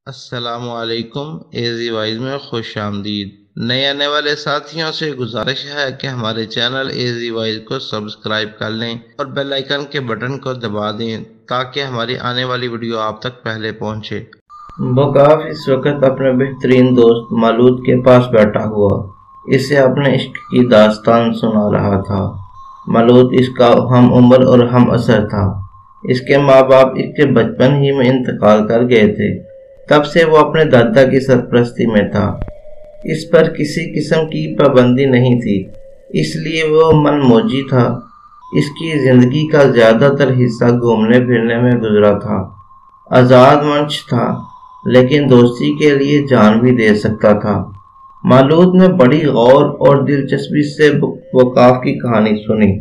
السلام علیکم easy wise میں خوش آمدید۔ نئے آنے والے ساتھیوں سے گزارش ہے کہ ہمارے چینل ایزی وائز کو سبسکرائب کر لیں اور بیل آئیکن کے بٹن کو دبا دیں تاکہ ہماری آنے والی ویڈیو آپ تک پہلے پہنچے۔ وقاف اس وقت اپنے بہترین دوست مالود کے پاس بیٹھا ہوا اسے اپنے عشق کی داستان سنا رہا تھا۔ مالود اس کا ہم عمر اور ہم اثر تھا۔ اس کے ماں باپ اس کے بچپن ہی میں انتقال کر گئے تھے۔ تب سے وہ اپنے دادا کی سرپرستی میں تھا۔ اس پر کسی قسم کی پابندی نہیں تھی، اس لیے وہ من موجی تھا۔ اس کی زندگی کا زیادہ تر حصہ گھومنے پھرنے میں گزرا تھا۔ آزاد منش تھا لیکن دوستی کے لیے جان بھی دے سکتا تھا۔ مالود نے بڑی غور اور دلچسپی سے وقاف کی کہانی سنی۔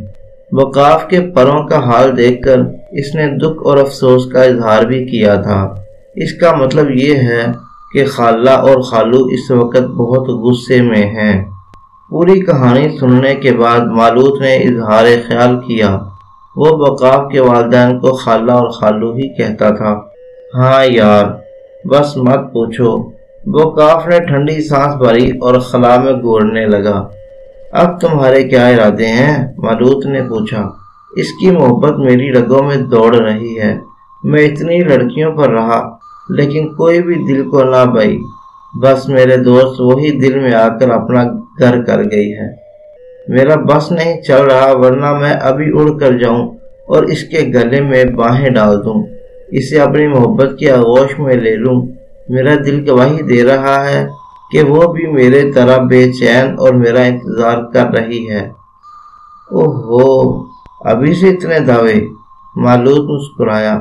وقاف کے پروں کا حال دیکھ کر اس نے دکھ اور افسوس کا اظہار بھی کیا تھا۔ اس کا مطلب یہ ہے کہ خالہ اور خالو اس وقت بہت غصے میں ہیں۔ پوری کہانی سننے کے بعد مالود نے اظہار خیال کیا۔ وہ وقاف کے والدین کو خالہ اور خالو ہی کہتا تھا۔ ہاں یار، بس مت پوچھو۔ وقاف نے ٹھنڈی سانس بھری اور خلا میں گھورنے لگا۔ اب تمہارے کیا ارادے ہیں؟ مالود نے پوچھا۔ اس کی محبت میری رگوں میں دوڑ رہی ہے۔ میں اتنی لڑکیوں پر رہا لیکن کوئی بھی دل کو نہ بائی۔ بس میرے دوست وہی دل میں آ کر اپنا گھر کر گئی ہے۔ میرا بس نہیں چل رہا ورنہ میں ابھی اڑ کر جاؤں اور اس کے گلے میں باہیں ڈال دوں، اسے اپنی محبت کی آغوش میں لے لوں۔ میرا دل گواہی دے رہا ہے کہ وہ بھی میرے طرح بے چین اور میرا انتظار کر رہی ہے۔ اوہو، ابھی سے اتنے دعوے؟ مالود مسکرایا۔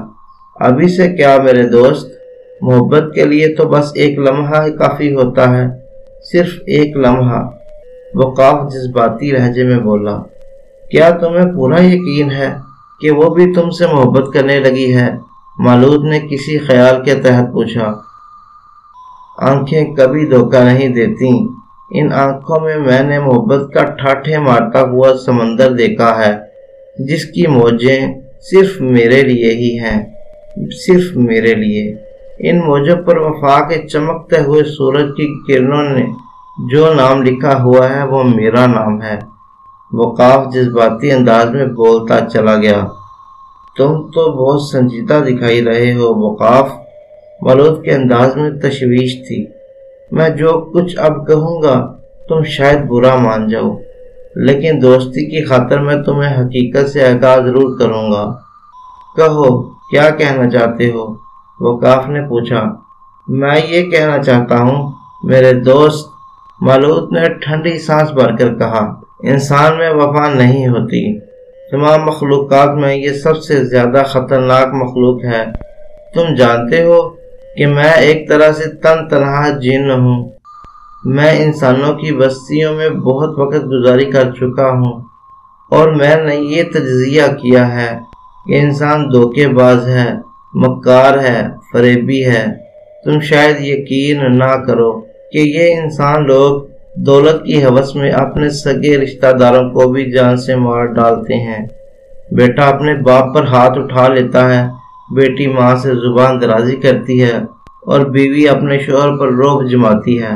ابھی سے کیا میرے دوست؟ محبت کے لیے تو بس ایک لمحہ ہی کافی ہوتا ہے، صرف ایک لمحہ۔ وقاف جذباتی لہجے میں بولا۔ کیا تمہیں پورا یقین ہے کہ وہ بھی تم سے محبت کرنے لگی ہے؟ مالود نے کسی خیال کے تحت پوچھا۔ آنکھیں کبھی دھوکہ نہیں دیتی۔ ان آنکھوں میں نے محبت کا ٹھاٹھے مارتا ہوا سمندر دیکھا ہے، جس کی موجیں صرف میرے لیے ہی ہیں، صرف میرے لیے۔ ان موجوں پر وفا کے چمکتے ہوئے سورج کی کرنوں نے جو نام لکھا ہوا ہے وہ میرا نام ہے۔ وقاف جذباتی انداز میں بولتا چلا گیا۔ تم تو بہت سنجیدہ دکھائی رہے ہو وقاف۔ مالود کے انداز میں تشویش تھی۔ میں جو کچھ اب کہوں گا تم شاید برا مان جاؤ، لیکن دوستی کی خاطر میں تمہیں حقیقت سے آگاہ ضرور کروں گا۔ کہو، کیا کہنا چاہتے ہو؟ وقاف نے پوچھا۔ میں یہ کہنا چاہتا ہوں میرے دوست، مالود نے ٹھنڈی سانس بھر کر کہا، انسان میں وفا نہیں ہوتی۔ تمام مخلوقات میں یہ سب سے زیادہ خطرناک مخلوق ہے۔ تم جانتے ہو کہ میں ایک طرح سے تنہا جن ہوں۔ میں انسانوں کی بستیوں میں بہت وقت گزاری کر چکا ہوں اور میں نے یہ تجزیہ کیا ہے کہ انسان دھوکے باز ہے، مکار ہے، فریبی ہے۔ تم شاید یقین نہ کرو کہ یہ انسان لوگ دولت کی ہوس میں اپنے سگے رشتہ داروں کو بھی جان سے مار ڈالتے ہیں۔ بیٹا اپنے باپ پر ہاتھ اٹھا لیتا ہے، بیٹی ماں سے زبان درازی کرتی ہے اور بیوی اپنے شوہر پر رعب جماتی ہے۔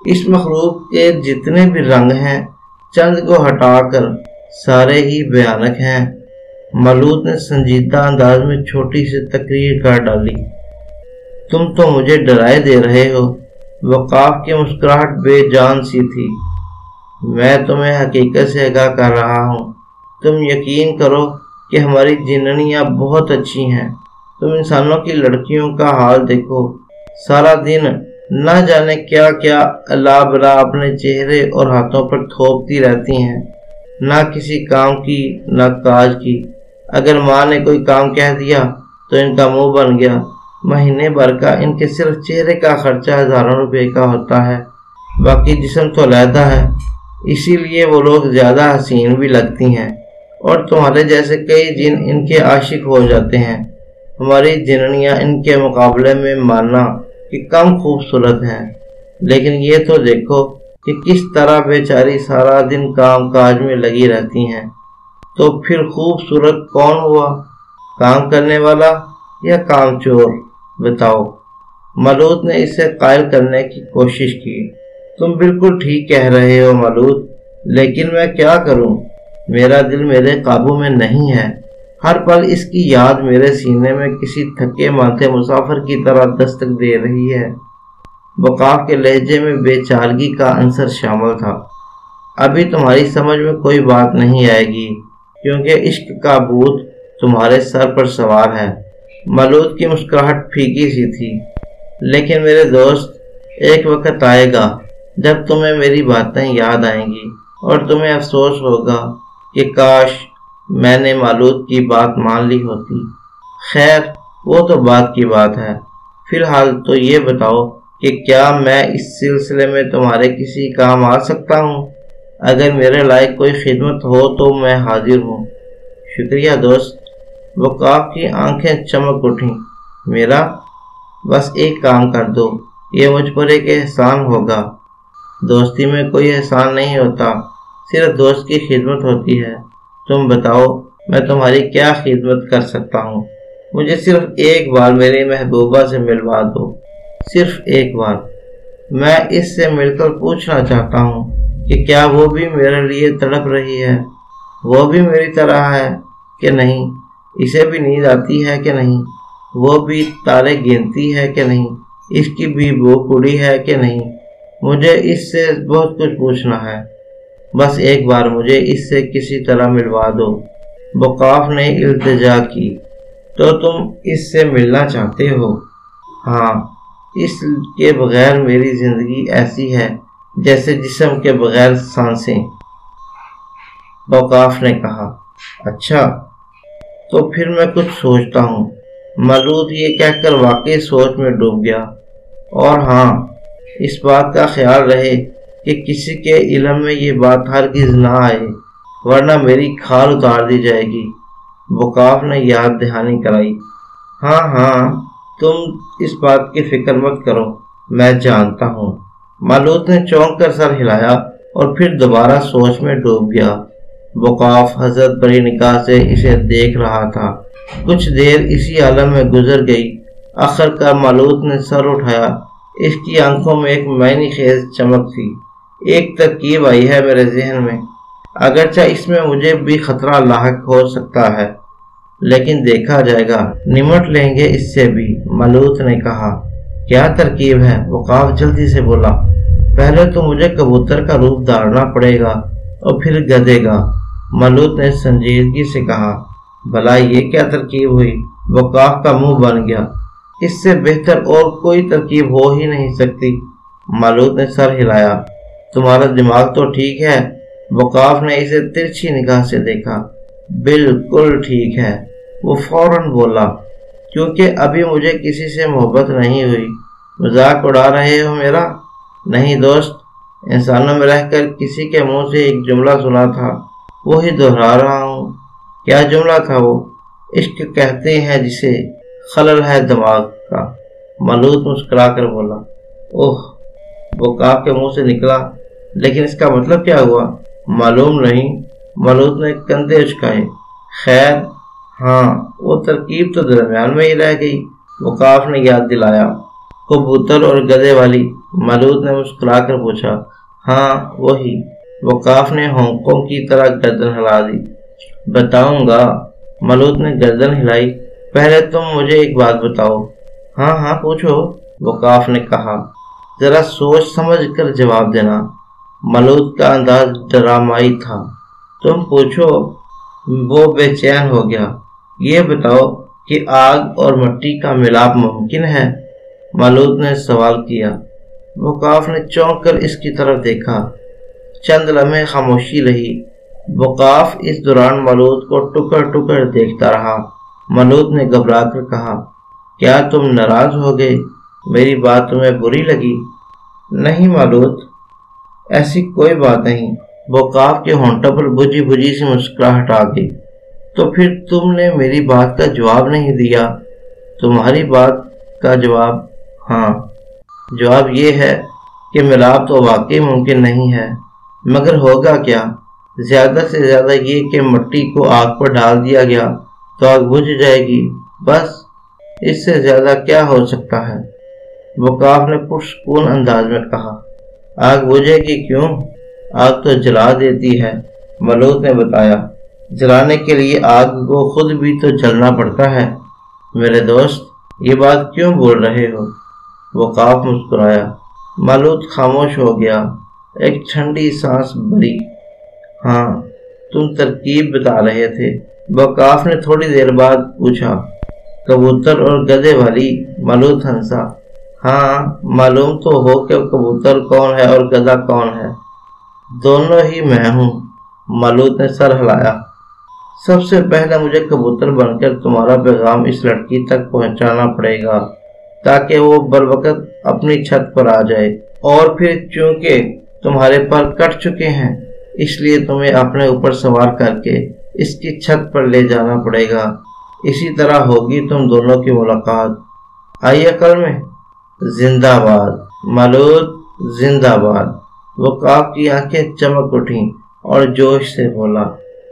اس مخلوق کے جتنے بھی رنگ ہیں، چند کو ہٹا کر سارے ہی بھیانک ہیں۔ مالود نے سنجیدہ انداز میں چھوٹی سی تقریر کر ڈالی۔ تم تو مجھے ڈرائے دے رہے ہو۔ وقاف کی مسکراہٹ بے جان سی تھی۔ میں تمہیں حقیقت سے آگاہ کر رہا ہوں۔ تم یقین کرو کہ ہماری جننیاں بہت اچھی ہیں۔ تم انسانوں کی لڑکیوں کا حال دیکھو، سارا دن نہ جانے کیا کیا اللہ بلا اپنے چہرے اور ہاتھوں پر تھوپتی رہتی ہیں، نہ کسی کام کی نہ کاج کی۔ اگر ماں نے کوئی کام کہہ دیا تو ان کا منہ بن گیا۔ مہینے بھر کا ان کے صرف چہرے کا خرچہ ہزاروں روپے کا ہوتا ہے، باقی جسم تو علیحدہ ہے، اسی لیے وہ لوگ زیادہ حسین بھی لگتی ہیں اور تمہارے جیسے کئی جن ان کے عاشق ہو جاتے ہیں۔ ہماری جننیاں ان کے مقابلے میں ماننا کہ کم خوبصورت ہیں، لیکن یہ تو دیکھو کہ کس طرح بیچاری سارا دن کام کاج میں لگی رہتی ہیں۔ تو پھر خوبصورت کون ہوا، کام کرنے والا یا کام چور؟ بتاؤ۔ ملوط نے اسے قائل کرنے کی کوشش کی۔ تم بالکل ٹھیک کہہ رہے ہو ملوط، لیکن میں کیا کروں؟ میرا دل میرے قابو میں نہیں ہے۔ ہر پل اس کی یاد میرے سینے میں کسی تھکے ماتھے مسافر کی طرح دستک دے رہی ہے۔ وقاف کے لہجے میں بے چارگی کا عنصر شامل تھا۔ ابھی تمہاری سمجھ میں کوئی بات نہیں آئے گی، کیونکہ عشق کا بھوت تمہارے سر پر سوار ہے۔ ملوط کی مسکراہٹ پھیکی سی تھی۔ لیکن میرے دوست، ایک وقت آئے گا جب تمہیں میری باتیں یاد آئیں گی اور تمہیں افسوس ہوگا کہ کاش میں نے ملوط کی بات مان لی ہوتی۔ خیر، وہ تو بات کی بات ہے۔ فی الحال تو یہ بتاؤ کہ کیا میں اس سلسلے میں تمہارے کسی کام آ سکتا ہوں؟ اگر میرے لائق کوئی خدمت ہو تو میں حاضر ہوں۔ شکریہ دوست۔ وقاف کی آنکھیں چمک اٹھیں۔ میرا بس ایک کام کر دو، یہ مجھ پر ایک احسان ہوگا۔ دوستی میں کوئی احسان نہیں ہوتا، صرف دوست کی خدمت ہوتی ہے۔ تم بتاؤ میں تمہاری کیا خدمت کر سکتا ہوں؟ مجھے صرف ایک بار میری محبوبہ سے ملوا دو، صرف ایک بار۔ میں اس سے مل کر پوچھنا چاہتا ہوں کہ کیا وہ بھی میرے لیے تڑپ رہی ہے؟ وہ بھی میری طرح ہے کہ نہیں؟ اسے بھی نیند آتی ہے کہ نہیں؟ وہ بھی تارے گنتی ہے کہ نہیں؟ اس کی بھی وہ کڑی ہے کہ نہیں؟ مجھے اس سے بہت کچھ پوچھنا ہے۔ بس ایک بار مجھے اس سے کسی طرح ملوا دو۔ وقاف نے التجا کی۔ تو تم اس سے ملنا چاہتے ہو؟ ہاں، اس کے بغیر میری زندگی ایسی ہے جیسے جسم کے بغیر سانسیں۔ وقاف نے کہا۔ اچھا، تو پھر میں کچھ سوچتا ہوں۔ ملوط یہ کہہ کر واقعی سوچ میں ڈوب گیا۔ اور ہاں، اس بات کا خیال رہے کہ کسی کے علم میں یہ بات ہرگز نہ آئے، ورنہ میری کھال اتار دی جائے گی۔ وقاف نے یاد دہانی کرائی۔ ہاں، تم اس بات کی فکر مت کرو، میں جانتا ہوں۔ ملوط نے چونک کر سر ہلایا اور پھر دوبارہ سوچ میں ڈوب گیا۔ وقاف حضرت بری نگاہ سے اسے دیکھ رہا تھا۔ کچھ دیر اسی عالم میں گزر گئی۔ آخرکار ملوط نے سر اٹھایا۔ اس کی آنکھوں میں ایک معنی خیز چمک تھی۔ ایک ترکیب آئی ہے میرے ذہن میں، اگرچہ اس میں مجھے بھی خطرہ لاحق ہو سکتا ہے، لیکن دیکھا جائے گا، نمٹ لیں گے اس سے بھی، ملوط نے کہا۔ کیا ترکیب ہے؟ وقاف جلدی سے بولا۔ پہلے تو مجھے کبوتر کا روپ دھارنا پڑے گا اور پھر گدھے کا، ملوط نے سنجیدگی سے کہا۔ بھلا یہ کیا ترکیب ہوئی؟ وقاف کا منہ بن گیا۔ اس سے بہتر اور کوئی ترکیب ہو ہی نہیں سکتی۔ ملوط نے سر ہلایا۔ تمہارا دماغ تو ٹھیک ہے؟ وقاف نے اسے ترچھی نگاہ سے دیکھا۔ بالکل ٹھیک ہے، وہ فوراً بولا، کیونکہ ابھی مجھے کسی سے محبت نہیں ہوئی۔ مذاق اڑا رہے ہو میرا؟ نہیں دوست، انسانوں میں رہ کر کسی کے منہ سے ایک جملہ سنا تھا، وہی دہرا رہا ہوں۔ کیا جملہ تھا وہ؟ عشق کہتے ہیں جسے، خلل ہے دماغ کا، ملوط مسکرا کر بولا۔ اوہ، وقاف کے منہ سے نکلا، لیکن اس کا مطلب کیا ہوا؟ معلوم نہیں، ملوط نے کندھے اچکائے۔ خیر، ہاں، وہ ترکیب تو درمیان میں ہی رہ گئی، وقاف نے یاد دلایا۔ کبوتر اور گدھے والی، ملوط نے مسکرا کر پوچھا۔ ہاں وہی، وقاف نے ہونکوں کی طرح گردن ہلا دی۔ بتاؤں گا، ملوط نے گردن ہلائی۔ پہلے تم مجھے ایک بات بتاؤ۔ ہاں پوچھو، وقاف نے کہا۔ ذرا سوچ سمجھ کر جواب دینا۔ ملوط کا انداز ڈرامائی تھا۔ تم پوچھو۔ وہ بے چین ہو گیا۔ یہ بتاؤ کہ آگ اور مٹی کا ملاپ ممکن ہے؟ ملوط نے سوال کیا۔ وقاف نے چونک کر اس کی طرف دیکھا۔ چند لمحے خاموشی رہی۔ وقاف اس دوران ملوط کو ٹکر ٹکر دیکھتا رہا۔ ملوط نے گھبرا کر کہا، کیا تم ناراض ہو گئے؟ میری بات تمہیں بری لگی؟ نہیں ملوط، ایسی کوئی بات نہیں۔ وقاف کے ہونٹوں پر بجھی بجھی سی مسکراہٹ آ گئی۔ تو پھر تم نے میری بات کا جواب نہیں دیا؟ تمہاری بات کا جواب؟ ہاں، جواب یہ ہے کہ ملاپ تو واقعی ممکن نہیں ہے، مگر ہوگا کیا؟ زیادہ سے زیادہ یہ کہ مٹی کو آگ پر ڈال دیا گیا تو آگ بجھ جائے گی، بس، اس سے زیادہ کیا ہو سکتا ہے؟ وقاف نے پرسکون انداز میں کہا۔ آگ بجھے گی کیوں؟ آگ تو جلا دیتی ہے، ملوت نے بتایا۔ جلانے کے لیے آگ کو خود بھی تو جلنا پڑتا ہے۔ میرے دوست، یہ بات کیوں بول رہے ہو؟ وقاف مسکرایا۔ ملوت خاموش ہو گیا، ایک ٹھنڈی سانس بھری۔ ہاں، تم ترکیب بتا رہے تھے، وقاف نے تھوڑی دیر بعد پوچھا۔ کبوتر اور گدھے والی؟ ملوت ہنسا۔ ہاں، معلوم تو ہو کہ کبوتر کون ہے اور گدھا کون ہے؟ دونوں ہی میں ہوں، ملوت نے سر ہلایا۔ سب سے پہلے مجھے کبوتر بن کر تمہارا پیغام اس لڑکی تک پہنچانا پڑے گا تاکہ وہ بروقت اپنی چھت پر آ جائے، اور پھر چونکہ تمہارے پر کٹ چکے ہیں اس لیے تمہیں اپنے اوپر سوار کر کے اس کی چھت پر لے جانا پڑے گا۔ اسی طرح ہوگی تم دونوں کی ملاقات۔ آئی عقل میں؟ زندہ باد ملوت، زندہ باد۔ وقاف کی آنکھیں چمک اٹھیں اور جوش سے بولا۔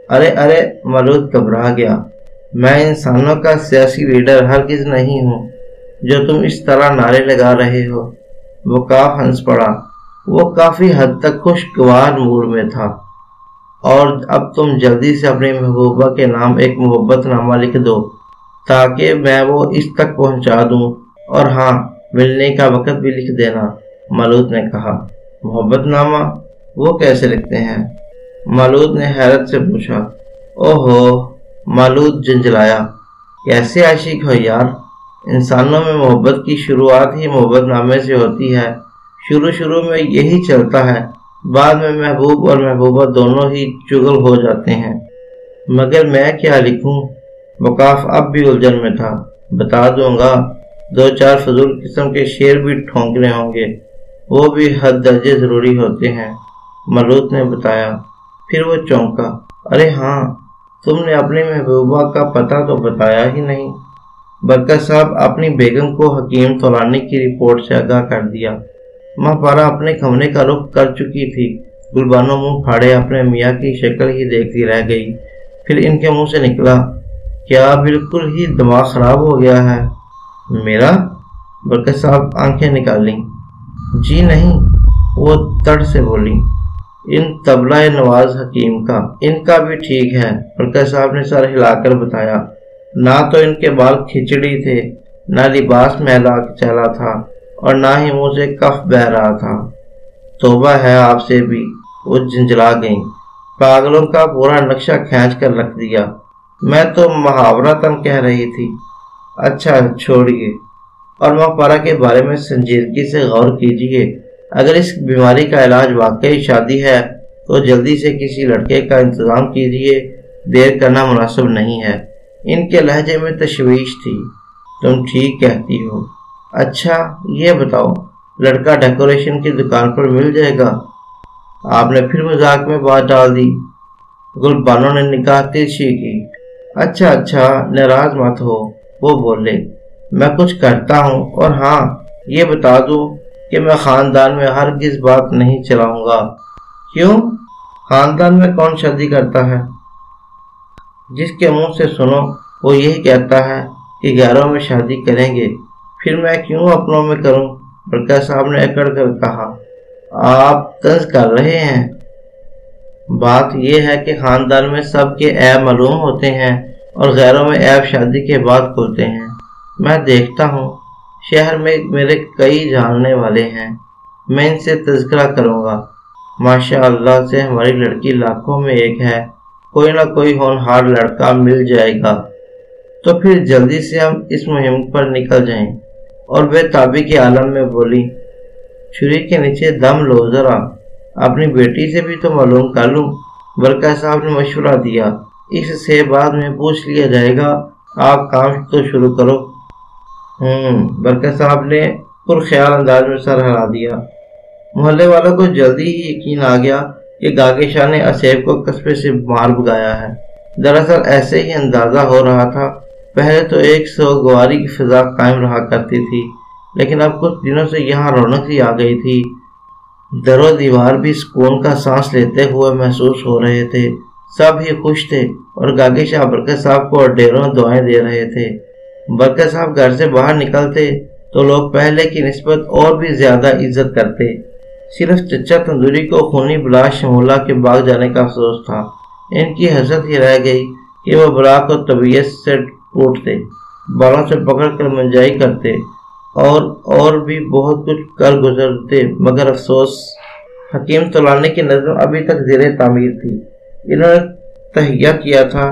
ارے ارے، ملوت گھبرا گیا۔ میں انسانوں کا سیاسی لیڈر ہرگز نہیں ہوں جو تم اس طرح نعرے لگا رہے ہو۔ وقاف ہنس پڑا۔ وہ کافی حد تک خوشگوار موڈ میں تھا۔ اور اب تم جلدی سے اپنی محبوبہ کے نام ایک محبت نامہ لکھ دو تاکہ میں وہ اس تک پہنچا دوں، اور ہاں، ملنے کا وقت بھی لکھ دینا، ملوت نے کہا۔ محبت نامہ؟ وہ کیسے لکھتے ہیں؟ ملوت نے حیرت سے پوچھا۔ اوہو، ملوت جھنجھلایا۔ کیسے عاشق ہو یار؟ انسانوں میں محبت کی شروعات ہی محبت نامے سے ہوتی ہے۔ شروع میں یہی چلتا ہے، بعد میں محبوب اور محبوبہ دونوں ہی چغل ہو جاتے ہیں۔ مگر میں کیا لکھوں؟ وقاف اب بھی الجھن میں تھا۔ بتا دوں گا، 2-4 فضول قسم کے شعر بھی ٹھونکنے ہوں گے، وہ بھی حد درجے ضروری ہوتے ہیں، ملوت نے بتایا۔ پھر وہ چونکا۔ ارے ہاں، تم نے اپنی محبوبہ کا پتہ تو بتایا ہی نہیں۔ برکت صاحب اپنی بیگم کو حکیم طولانی کی رپورٹ سے آگاہ کر دیا۔ ماں پارا اپنے کمرے کا رخ کر چکی تھی۔ گلبانو منہ پھاڑے اپنے میاں کی شکل ہی دیکھتی رہ گئی۔ پھر ان کے منہ سے نکلا، کیا بالکل ہی دماغ خراب ہو گیا ہے میرا؟ برکت صاحب آنکھیں نکالیں۔ جی نہیں، وہ تڑ سے بولی۔ ان طبلہ نواز حکیم کا، ان کا بھی ٹھیک ہے، برکت صاحب نے سر ہلا کر بتایا۔ نہ تو ان کے بال کھچڑی تھے، نہ لباس میلا چلا تھا، اور نہ ہی منہ سے کف بہ رہا تھا۔ توبہ ہے آپ سے بھی، وہ جھنجھلا گئیں۔ پاگلوں کا پورا نقشہ کھینچ کر رکھ دیا۔ میں تو محاورتاً کہہ رہی تھی۔ اچھا چھوڑیے، اور ماں پارا کے بارے میں سنجیدگی سے غور کیجیے۔ اگر اس بیماری کا علاج واقعی شادی ہے تو جلدی سے کسی لڑکے کا انتظام کیجیے، دیر کرنا مناسب نہیں ہے۔ ان کے لہجے میں تشویش تھی۔ تم ٹھیک کہتی ہو۔ اچھا یہ بتاؤ، لڑکا ڈیکوریشن کی دکان پر مل جائے گا؟ آپ نے پھر مذاق میں بات ڈال دی۔ گلبانو نے نگاہ ترچھی کی۔ اچھا، ناراض مت ہو، وہ بولے۔ میں کچھ کرتا ہوں، اور ہاں، یہ بتا دوں کہ میں خاندان میں ہرگز بات نہیں چلاؤں گا۔ کیوں؟ خاندان میں کون شادی کرتا ہے؟ جس کے منہ سے سنو وہ یہی کہتا ہے کہ غیروں میں شادی کریں گے، پھر میں کیوں اپنوں میں کروں؟ برکت صاحب نے اکڑ کر کہا۔ آپ طنز کر رہے ہیں۔ بات یہ ہے کہ خاندان میں سب کے عیب معلوم ہوتے ہیں، اور غیروں میں عیب شادی کے بعد کھلتے ہیں۔ میں دیکھتا ہوں، شہر میں میرے کئی جاننے والے ہیں، میں ان سے تذکرہ کروں گا۔ ماشاء اللہ سے ہماری لڑکی لاکھوں میں ایک ہے، کوئی نہ کوئی ہونہار لڑکا مل جائے گا۔ تو پھر جلدی سے ہم اس مہم پر نکل جائیں۔ اور بے تابی کے عالم میں بولی، چھری کے نیچے دم لو ذرا، اپنی بیٹی سے بھی تو معلوم کر لوں۔ برکت صاحب نے مشورہ دیا، اس سے بعد میں پوچھ لیا جائے گا، آپ کام تو شروع کرو۔ برکت صاحب نے پرخیال انداز میں سر ہلا دیا۔ محلے والوں کو جلدی ہی یقین آ گیا کہ گاگے شاہ نے اسیب کو قصبے سے مار بگایا ہے۔ دراصل ایسے ہی اندازہ ہو رہا تھا۔ پہلے تو ایک سوگواری کی فضا قائم رہا کرتی تھی، لیکن اب کچھ دنوں سے یہاں رونق سی آ گئی تھی۔ در و دیوار بھی سکون کا سانس لیتے ہوئے محسوس ہو رہے تھے۔ سب ہی خوش تھے، اور گاگے شاہ برکت صاحب کو ڈھیروں دعائیں دے رہے تھے۔ برکت صاحب گھر سے باہر نکلتے تو لوگ پہلے کی نسبت اور بھی زیادہ عزت کرتے۔ صرف چچا تندوری کو خونی بلا شمولہ کے باغ جانے کا افسوس تھا۔ ان کی حسرت ہی رہ گئی کہ وہ بلا کو طبیعت سے کوٹتے، بالوں سے پکڑ کر منجائی کرتے اور بھی بہت کچھ کر گزرتے، مگر افسوس حکیم طولانی کی نظم ابھی تک زیر تعمیر تھی۔ انہوں نے تہیہ کیا تھا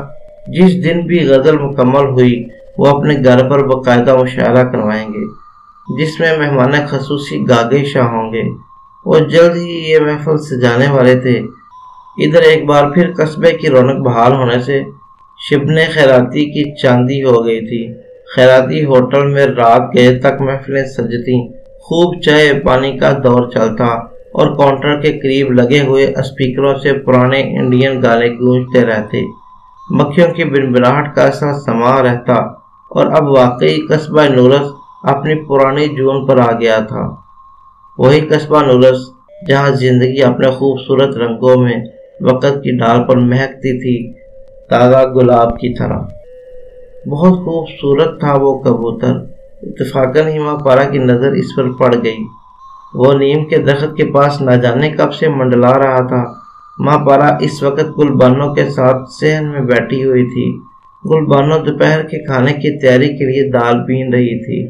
جس دن بھی غزل مکمل ہوئی وہ اپنے گھر پر باقاعدہ مشاعرہ کروائیں گے، جس میں مہمان خصوصی گاگے شاہ ہوں گے۔ وہ جلد ہی یہ محفل سجانے والے تھے۔ ادھر ایک بار پھر قصبے کی رونق بحال ہونے سے شبن خیراتی کی چاندی ہو گئی تھی۔ خیراتی ہوٹل میں رات گئے تک محفلیں سجتیں، خوب چائے پانی کا دور چلتا اور کاؤنٹر کے قریب لگے ہوئے اسپیکروں سے پرانے انڈین گانے گونجتے رہتے۔ مکھیوں کی بنبناہٹ کا ایسا سما رہتا اور اب واقعی قصبہ نورس اپنی پرانی جون پر آ گیا تھا۔ وہی قصبہ نورس جہاں زندگی اپنے خوبصورت رنگوں میں وقت کی ڈال پر مہکتی تھی تازہ گلاب کی طرح۔ بہت خوبصورت تھا وہ کبوتر۔ اتفاقاً ہی ماں پارا کی نظر اس پر پڑ گئی۔ وہ نیم کے درخت کے پاس نہ جانے کب سے منڈلا رہا تھا۔ ماں پارا اس وقت گل بانو کے ساتھ صحن میں بیٹھی ہوئی تھی۔ گل بانو دوپہر کے کھانے کی تیاری کے لیے دال بین رہی تھی۔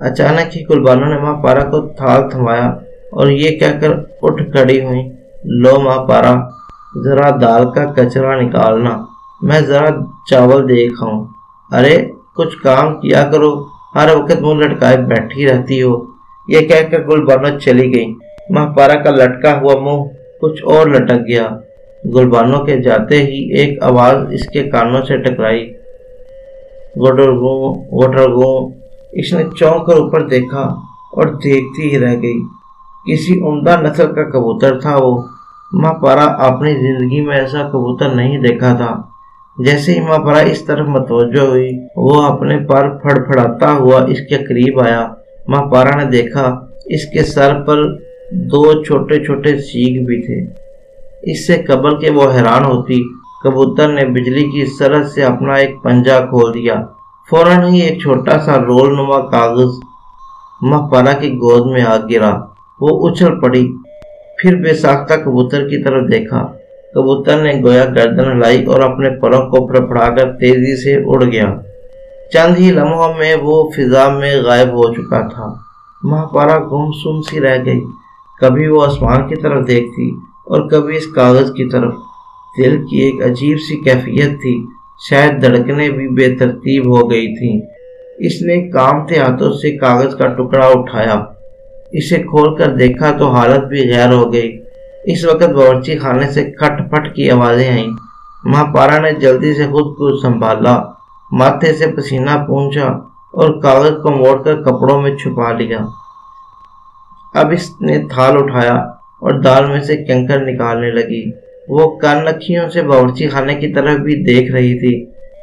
اچانک ہی گل بانو نے ماں پارا کو تھال تھمایا اور یہ کہہ کر اٹھ کھڑی ہوئی، لو ماں پارا، ذرا دال کا کچرا نکالنا، میں ذرا چاول دیکھاؤں۔ ارے کچھ کام کیا کرو، ہر وقت منہ لٹکائے بیٹھی رہتی ہو۔ یہ کہہ کر گل بانو چلی گئی۔ ماں پارا کا لٹکا ہوا منہ کچھ اور لٹک گیا۔ گل بانو کے جاتے ہی ایک آواز اس کے کانوں سے ٹکرائی، گڈرگوں گڈرگوں۔ اس نے چونک کر اوپر دیکھا اور دیکھتی ہی رہ گئی۔ کسی عمدہ نسل کا کبوتر تھا وہ۔ ماں پارا اپنی زندگی میں ایسا کبوتر نہیں دیکھا تھا۔ جیسے ہی ماں پارا اس طرف متوجہ ہوئی وہ اپنے پر پھڑ پھڑاتا ہوا اس کے قریب آیا۔ ماں پارا نے دیکھا اس کے سر پر 2 چھوٹے چھوٹے سیگ بھی تھے۔ اس سے قبل کہ وہ حیران ہوتی، کبوتر نے بجلی کی سرحد سے اپنا ایک پنجہ کھول دیا۔ فوراً ہی ایک چھوٹا سا رول نما کاغذ ماں پارا کی گود میں آ گرا۔ وہ اچھل پڑی، پھر بے ساختہ کبوتر کی طرف دیکھا۔ کبوتر نے گویا گردن ہلائی اور اپنے پروں کو پھڑپھڑا کر تیزی سے اڑ گیا۔ چند ہی لمحوں میں وہ فضا میں غائب ہو چکا تھا۔ ماں پارا گم سم سی رہ گئی۔ کبھی وہ آسمان کی طرف دیکھتی اور کبھی اس کاغذ کی طرف۔ دل کی ایک عجیب سی کیفیت تھی، شاید دھڑکنیں بھی بے ترتیب ہو گئی تھیں۔ اس نے کانپتے ہاتھوں سے کاغذ کا ٹکڑا اٹھایا، اسے کھول کر دیکھا تو حالت بھی غیر ہو گئی۔ اس وقت باورچی خانے سے کھٹ پٹ کی آوازیں آئیں۔ ماں پارا نے جلدی سے خود کو سنبھالا، ماتھے سے پسینہ پونچھا اور کاغذ کو موڑ کر کپڑوں میں چھپا لیا۔ اب اس نے تھال اٹھایا اور دال میں سے کنکر نکالنے لگی۔ وہ کن اکھیوں سے باورچی خانے کی طرف بھی دیکھ رہی تھی۔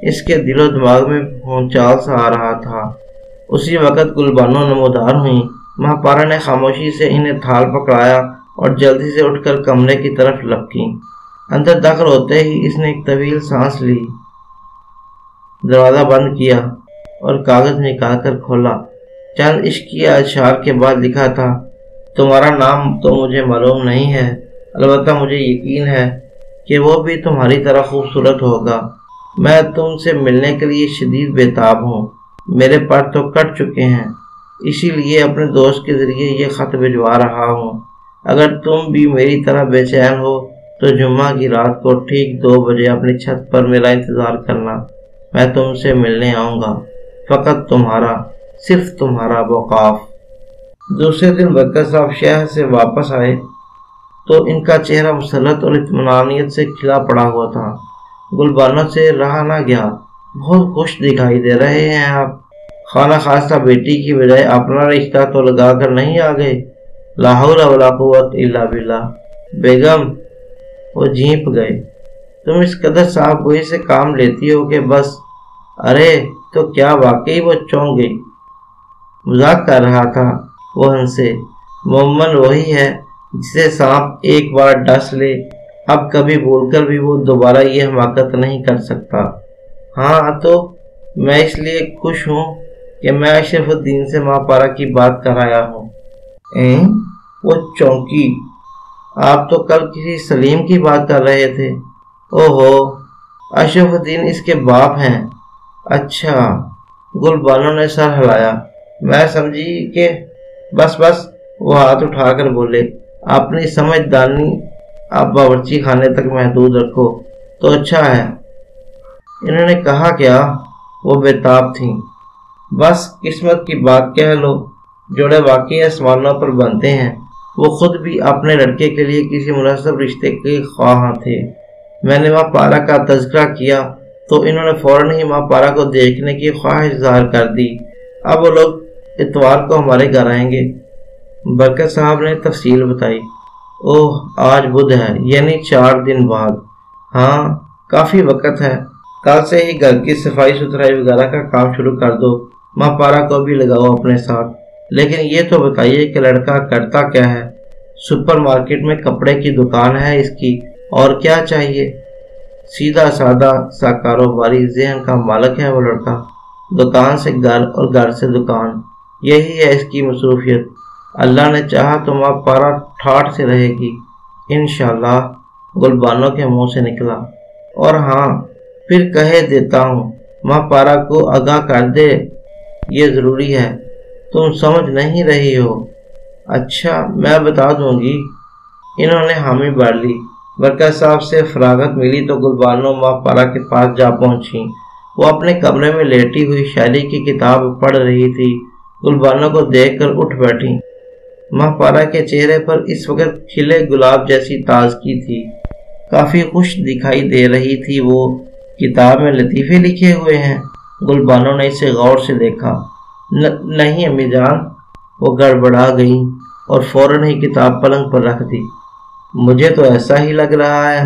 اس کے دل و دماغ میں بھونچال سا آ رہا تھا۔ اسی وقت گل بانو نمودار ہوئیں۔ ماں پارا نے خاموشی سے انہیں تھال پکڑایا اور جلدی سے اٹھ کر کمرے کی طرف لپکیں۔ اندر داخل ہوتے ہی اس نے ایک طویل سانس لی، دروازہ بند کیا اور کاغذ نکال کر کھولا۔ چند عشقیہ اشعار کے بعد لکھا تھا، تمہارا نام تو مجھے معلوم نہیں ہے، البتہ مجھے یقین ہے کہ وہ بھی تمہاری طرح خوبصورت ہوگا۔ میں تم سے ملنے کے لیے شدید بےتاب ہوں، میرے پر تو کٹ چکے ہیں، اسی لیے اپنے دوست کے ذریعے یہ خط بھجوا رہا ہوں۔ اگر تم بھی میری طرح بے چین ہو تو جمعہ کی رات کو ٹھیک 2 بجے اپنی چھت پر میرا انتظار کرنا، میں تم سے ملنے آؤں گا۔ فقط تمہارا، صرف تمہارا وقاف۔ دوسرے دن بکر صاحب شہر سے واپس آئے تو ان کا چہرہ مسرت اور اطمینانیت سے کھلا پڑا ہوا تھا۔ گل بانو سے رہا نہ گیا، بہت خوش دکھائی دے رہے ہیں آپ۔ خانہ خواصہ بیٹی کی بجائے اپنا رشتہ تو لگا کر نہیں آ گئے؟ لا حول ولا قوت الا باللہ۔ بیگم، وہ جھینپ گئے، تم اس قدر صاحب گوئی سے کام لیتی ہو کہ بس۔ ارے تو کیا واقعی وہ چونک گئی؟ مذاق کر رہا تھا، وہ ہنسے۔ مومن وہی ہے جسے سانپ ایک بار ڈس لے، اب کبھی بھول کر بھی وہ دوبارہ یہ حماقت نہیں کر سکتا۔ ہاں تو میں اس لیے خوش ہوں کہ میں اشرف الدین سے ماں پارا کی بات کر آیا ہوں۔ وہ چونکی، آپ تو کل کسی سلیم کی بات کر رہے تھے۔ اوہو، اشرف الدین اس کے باپ ہیں۔ اچھا، گل بانو نے سر ہلایا۔ میں سمجھی کہ بس وہ ہاتھ اٹھا کر بولے، اپنی سمجھدانی آپ باورچی خانے تک محدود رکھو تو اچھا ہے۔ انہوں نے کہا کیا؟ وہ بےتاب تھیں۔ بس قسمت کی بات کہہ لو، جوڑے واقعی آسمانوں پر بنتے ہیں۔ وہ خود بھی اپنے لڑکے کے لیے کسی مناسب رشتے کے خواہاں تھے۔ میں نے ماں پارا کا تذکرہ کیا تو انہوں نے فوراً ہی ماں پارا کو دیکھنے کی خواہش ظاہر کر دی۔ اب وہ لوگ اتوار کو ہمارے گھر آئیں گے۔ برکت صاحب نے تفصیل بتائی۔ اوہ، آج بدھ ہے، یعنی 4 دن بعد۔ ہاں، کافی وقت ہے۔ کل سے ہی گھر کی صفائی ستھرائی وغیرہ کا کام شروع کر دو۔ ماں پارا کو بھی لگاؤ اپنے ساتھ۔ لیکن یہ تو بتائیے کہ لڑکا کرتا کیا ہے؟ سپر مارکیٹ میں کپڑے کی دکان ہے اس کی، اور کیا چاہیے؟ سیدھا سادہ سا کاروباری ذہن کا مالک ہے وہ لڑکا۔ دکان سے گھر اور گھر سے دکان، یہی ہے اس کی مصروفیت۔ اللہ نے چاہا تو ماں پارا ٹھاٹھ سے رہے گی انشاءاللہ، گلبانو کے منہ سے نکلا۔ اور ہاں، پھر کہہ دیتا ہوں، ماں پارا کو آگاہ کر دے، یہ ضروری ہے۔ تم سمجھ نہیں رہی ہو۔ اچھا، میں بتا دوں گی۔ انہوں نے حامی بھر لی۔ برکت صاحب سے فراغت ملی تو گلبانو ماں پارا کے پاس جا پہنچی۔ وہ اپنے کمرے میں لیٹی ہوئی شاعری کی کتاب پڑھ رہی تھی۔ گلبانو کو دیکھ کر اٹھ بیٹھی۔ ماں پارا کے چہرے پر اس وقت کھلے گلاب جیسی تازگی تھی۔ کافی خوش دکھائی دے رہی تھی وہ۔ کتاب میں لطیفے لکھے ہوئے ہیں؟ گلبانو نے اسے غور سے دیکھا۔ نہیں امی جان، وہ گڑبڑا گئی اور فوراً ہی کتاب پلنگ پر رکھ دی۔ مجھے تو ایسا ہی لگ رہا ہے،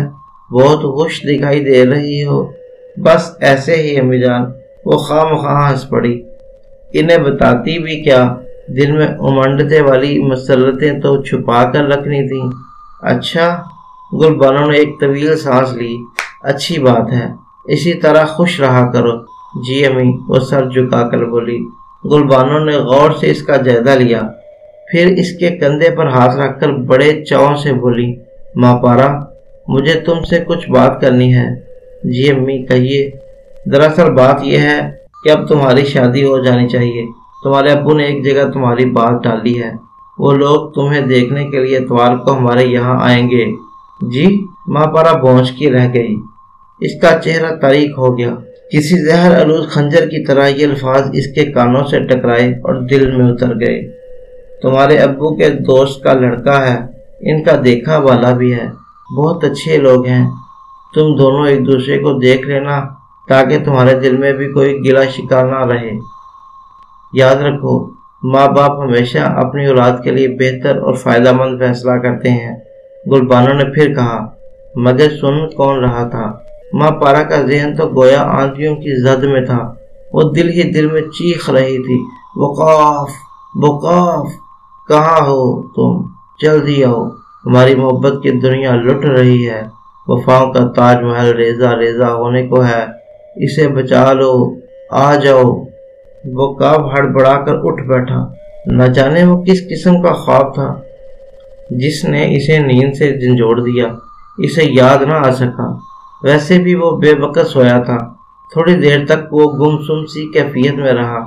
بہت خوش دکھائی دے رہی ہو۔ بس ایسے ہی امی جان، وہ خواہ مخواہ ہنس پڑی۔ انہیں بتاتی بھی کیا، دل میں امنڈتے والی مسرتیں تو چھپا کر رکھنی تھیں۔ اچھا، گلبانو نے ایک طویل سانس لی۔ اچھی بات ہے، اسی طرح خوش رہا کرو۔ جی امی، وہ سر جھکا کر بولی۔ گلبانو نے غور سے اس کا جائزہ لیا، پھر اس کے کندھے پر ہاتھ رکھ کر بڑے چاؤ سے بولی، ماں پارا، مجھے تم سے کچھ بات کرنی ہے۔ جی امی، کہیے۔ دراصل بات یہ ہے کہ اب تمہاری شادی ہو جانی چاہیے۔ تمہارے ابو نے ایک جگہ تمہاری بات ڈالی ہے، وہ لوگ تمہیں دیکھنے کے لیے اتوار کو ہمارے یہاں آئیں گے۔ جی؟ ماں پارا بونچ کی رہ گئی۔ اس کا چہرہ تاریک ہو گیا۔ کسی زہر آلود خنجر کی طرح یہ الفاظ اس کے کانوں سے ٹکرائے اور دل میں اتر گئے۔ تمہارے ابو کے دوست کا لڑکا ہے، ان کا دیکھا والا بھی ہے، بہت اچھے لوگ ہیں۔ تم دونوں ایک دوسرے کو دیکھ لینا تاکہ تمہارے دل میں بھی کوئی گلہ شکار نہ رہے۔ یاد رکھو، ماں باپ ہمیشہ اپنی اولاد کے لیے بہتر اور فائدہ مند فیصلہ کرتے ہیں۔ گلبانو نے پھر کہا، مگر سن کون رہا تھا؟ ماں پارا کا ذہن تو گویا آندھیوں کی زد میں تھا۔ وہ دل ہی دل میں چیخ رہی تھی، وقاف، وقاف، کہاں ہو تم؟ جلدی آؤ، ہماری محبت کی دنیا لٹ رہی ہے۔ وفاؤں کا تاج محل ریزہ ریزہ ہونے کو ہے، اسے بچا لو، آ جاؤ۔ وقاف ہڑبڑا کر اٹھ بیٹھا۔ نہ جانے وہ کس قسم کا خواب تھا جس نے اسے نیند سے جھنجھوڑ دیا، اسے یاد نہ آ سکا۔ ویسے بھی وہ بے وقت سویا تھا۔ تھوڑی دیر تک وہ گمسم سی کیفیت میں رہا۔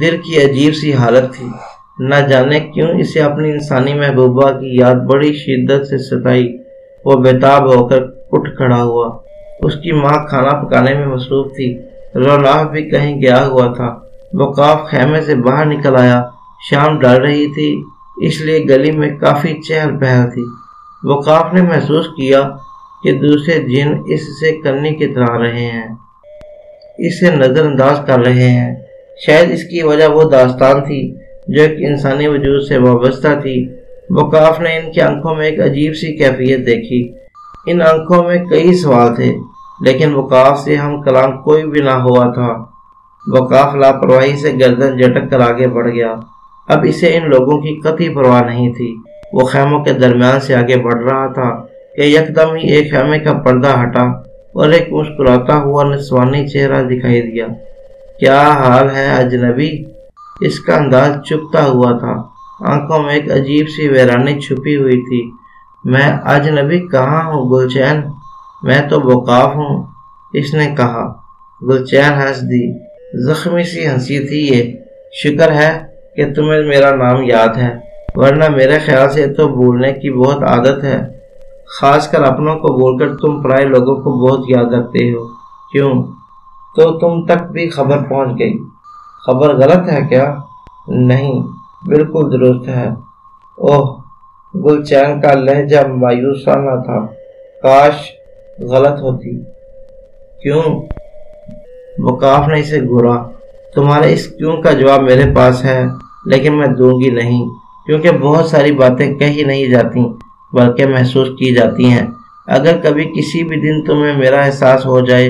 دل کی عجیب سی حالت تھی، نہ جانے کیوں اسے اپنی انسانی محبوبہ کی یاد بڑی شدت سے ستائی۔ وہ بےتاب ہو کر اٹھ کھڑا ہوا۔ اس کی ماں کھانا پکانے میں مصروف تھی، روناف بھی کہیں گیا ہوا تھا۔ وقاف خیمے سے باہر نکل آیا۔ شام ڈال رہی تھی، اس لیے گلی میں کافی چہل پہل تھی۔ وقاف نے محسوس کیا کہ دوسرے جن اس سے کرنے کی طرح رہے ہیں، اسے نظر انداز کر رہے ہیں۔ شاید اس کی وجہ وہ داستان تھی جو ایک انسانی وجود سے وابستہ تھی۔ وقاف نے ان کی آنکھوں میں ایک عجیب سی کیفیت دیکھی۔ ان آنکھوں میں کئی سوال تھے، لیکن وقاف سے ہم کلام کوئی بھی نہ ہوا تھا۔ وقاف لاپرواہی سے گردن جھٹک کر آگے بڑھ گیا۔ اب اسے ان لوگوں کی قطعی پرواہ نہیں تھی۔ وہ خیموں کے درمیان سے آگے بڑھ رہا تھا کہ یکدم ہی ایک خیمے کا پردہ ہٹا اور ایک مسکراتا ہوا نسوانی چہرہ دکھائی دیا۔ کیا حال ہے اجنبی؟ اس کا انداز چپتا ہوا تھا، آنکھوں میں ایک عجیب سی ویرانی چھپی ہوئی تھی۔ میں اجنبی کہاں ہوں گلچین، میں تو وقاف ہوں، اس نے کہا۔ گلچین ہنس دی، زخمی سی ہنسی تھی یہ۔ شکر ہے کہ تمہیں میرا نام یاد ہے، ورنہ میرے خیال سے تو بھولنے کی بہت عادت ہے، خاص کر اپنوں کو بھول کر تم پرائے لوگوں کو بہت یاد رکھتے ہو۔ کیوں؟ تو تم تک بھی خبر پہنچ گئی۔ خبر غلط ہے کیا؟ نہیں، بالکل درست ہے۔ اوہ، گلچین کا لہجہ مایوسانہ تھا۔ کاش غلط ہوتی۔ کیوں؟ وقاف نے اسے گھورا۔ تمہارے اس کیوں کا جواب میرے پاس ہے، لیکن میں دوں گی نہیں، کیونکہ بہت ساری باتیں کہی نہیں جاتی بلکہ محسوس کی جاتی ہیں۔ اگر کبھی کسی بھی دن تمہیں میرا احساس ہو جائے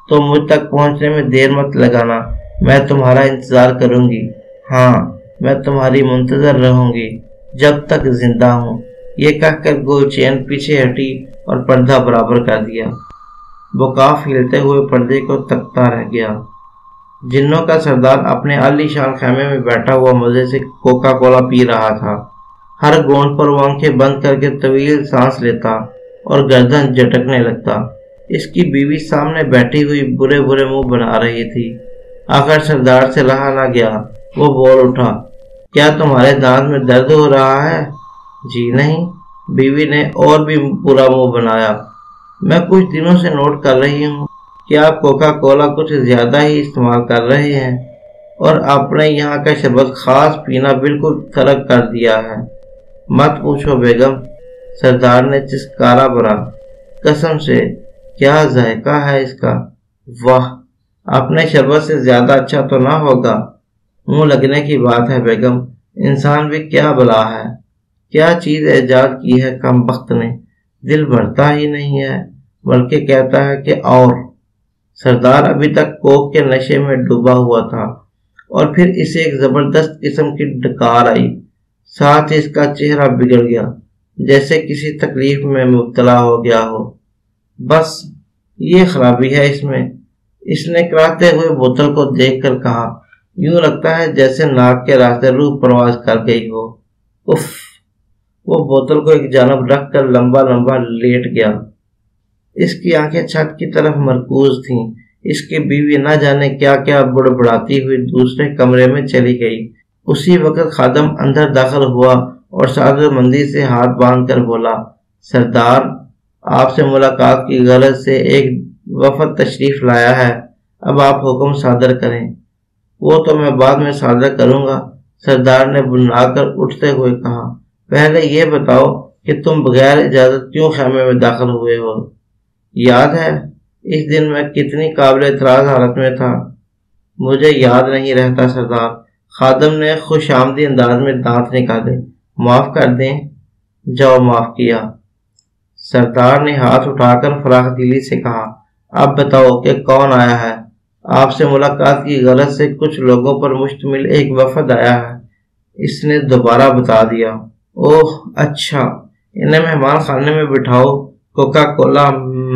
تو مجھ تک پہنچنے میں دیر مت لگانا، میں تمہارا انتظار کروں گی۔ ہاں، میں تمہاری منتظر رہوں گی جب تک زندہ ہوں۔ یہ کہہ کر گلچین پیچھے ہٹی اور پردہ برابر کر دیا۔ وقاف ہلتے ہوئے پردے کو تکتا رہ گیا۔ جنوں کا سردار اپنے عالی شان خیمے میں بیٹھا ہوا مزے سے کوکا کولا پی رہا تھا۔ ہر گھونٹ پر وہ آنکھیں بند کر کے طویل سانس لیتا اور گردن جھٹکنے لگتا۔ اس کی بیوی سامنے بیٹھی ہوئی برے برے منہ بنا رہی تھی۔ آخر سردار سے رہا نہ گیا، وہ بول اٹھا، کیا تمہارے دانت میں درد ہو رہا ہے؟ جی نہیں، بیوی نے اور بھی برا منہ بنایا۔ میں کچھ دنوں سے نوٹ کر رہی ہوں کہ آپ کوکا کولا کچھ زیادہ ہی استعمال کر رہے ہیں اور اپنے یہاں کا شربت خاص پینا بالکل ترک کر دیا ہے۔ مت پوچھو بیگم، سردار نے چسکارا بھرا، قسم سے، کیا ذائقہ ہے اس کا، واہ، اپنے شربت سے زیادہ اچھا تو نہ ہوگا۔ منہ لگنے کی بات ہے بیگم، انسان بھی کیا بلا ہے، کیا چیز ایجاد کی ہے کم بخت نے، دل بھرتا ہی نہیں ہے بلکہ کہتا ہے کہ اور۔ سردار ابھی تک کوک کے نشے میں ڈوبا ہوا تھا اور پھر اسے ایک زبردست قسم کی ڈکار آئی، ساتھ ہی اس کا چہرہ بگڑ گیا، جیسے کسی تکلیف میں مبتلا ہو گیا ہو۔ بس یہ خرابی ہے اس نے کراتے ہوئے بوتل کو دیکھ کر کہا، یوں لگتا ہے جیسے ناک کے راستے روح پرواز کر گئی ہو۔ اف! وہ بوتل کو ایک جانب رکھ کر لمبا لمبا لیٹ گیا۔ اس کی آنکھیں چھت کی طرف مرکوز تھیں۔ اس کی بیوی نہ جانے کیا کیا بڑبڑاتی ہوئی دوسرے کمرے میں چلی گئی۔ اسی وقت خادم اندر داخل ہوا اور سادر مندی سے ہاتھ باندھ کر بولا، سردار، آپ سے ملاقات کی غرض سے ایک وفد تشریف لایا ہے، اب آپ حکم صادر کریں۔ وہ تو میں بعد میں صادر کروں گا، سردار نے بنا کر اٹھتے ہوئے کہا، پہلے یہ بتاؤ کہ تم بغیر اجازت کیوں خیمے میں داخل ہوئے ہو؟ یاد ہے اس دن میں کتنی قابل اعتراض حالت میں تھا؟ مجھے یاد نہیں رہتا سردار، خادم نے خوش آمدی انداز میں دانت نکالے، معاف کر دیں۔ جاؤ، معاف کیا۔ سردار نے ہاتھ اٹھا کر فراخ دلی سے کہا، اب بتاؤ کہ کون آیا ہے؟ آپ سے ملاقات کی غرض سے کچھ لوگوں پر مشتمل ایک وفد آیا ہے، اس نے دوبارہ بتا دیا۔ اوہ اچھا، انہیں مہمان خانے میں بٹھاؤ، کوکا کولا،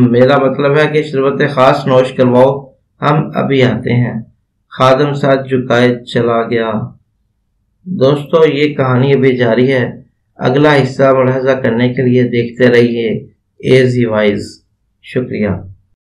میرا مطلب ہے کہ شربت خاص نوش کرواؤ، ہم ابھی آتے ہیں۔ خادم ساتھ جھکائے چلا گیا۔ دوستو، یہ کہانی ابھی جاری ہے، اگلا حصہ ملاحظہ کرنے کے لیے دیکھتے رہیے ایزی وائز۔ شکریہ۔